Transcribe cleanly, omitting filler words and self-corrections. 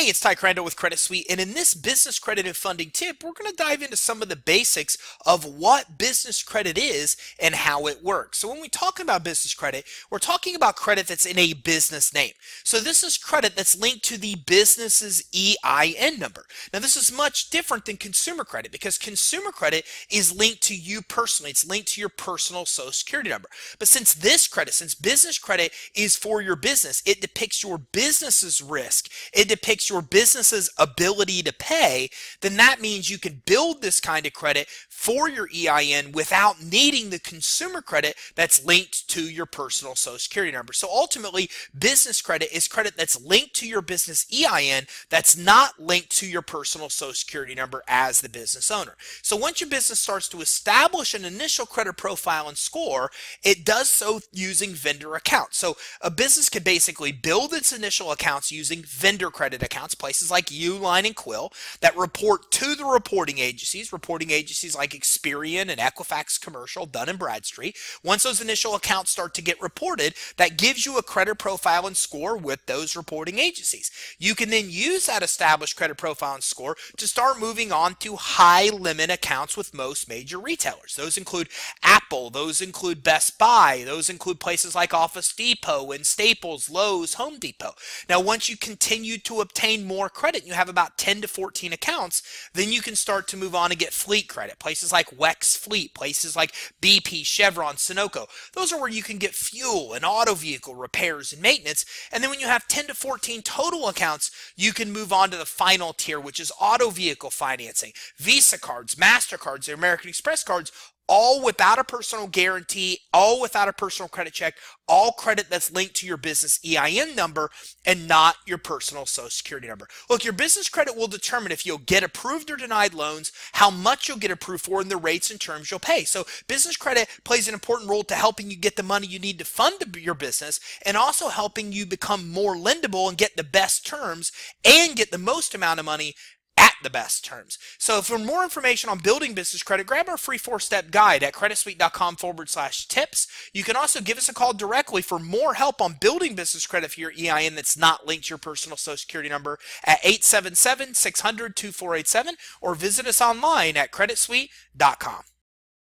it's Ty Crandall with Credit Suite, and in this business credit and funding tip, we're going to dive into some of the basics of what business credit is and how it works. So when we talk about business credit, we're talking about credit that's in a business name. So this is credit that's linked to the business's EIN number. Now this is much different than consumer credit because consumer credit is linked to you personally. It's linked to your personal Social Security number. But since business credit is for your business, it depicts your business's risk. It depicts your business's ability to pay. Then that means you can build this kind of credit for your EIN without needing the consumer credit that's linked to your personal Social Security number. So ultimately, business credit is credit that's linked to your business EIN that's not linked to your personal Social Security number as the business owner. So once your business starts to establish an initial credit profile and score, it does so using vendor accounts. So a business can basically build its initial accounts using vendor credit accounts, places like Uline and Quill, that report to the reporting agencies like Experian and Equifax Commercial, Dun & Bradstreet. Once those initial accounts start to get reported, that gives you a credit profile and score with those reporting agencies. You can then use that established credit profile and score to start moving on to high limit accounts with most major retailers. Those include Apple, those include Best Buy, those include places like Office Depot and Staples, Lowe's, Home Depot. Now once you continue to obtain more credit, you have about 10 to 14 accounts, then you can start to move on and get fleet credit. Places like Wex Fleet, places like BP, Chevron, Sunoco. Those are where you can get fuel and auto vehicle repairs and maintenance. And then when you have 10 to 14 total accounts, you can move on to the final tier, which is auto vehicle financing, Visa cards, MasterCards, the American Express cards, all without a personal guarantee, all without a personal credit check, all credit that's linked to your business EIN number and not your personal Social Security number. Look, your business credit will determine if you'll get approved or denied loans, how much you'll get approved for, and the rates and terms you'll pay. So business credit plays an important role to helping you get the money you need to fund your business and also helping you become more lendable and get the best terms and get the most amount of money at the best terms. So for more information on building business credit, grab our free 4-step guide at creditsuite.com/tips. You can also give us a call directly for more help on building business credit for your EIN that's not linked to your personal Social Security number at 877-600-2487 or visit us online at creditsuite.com.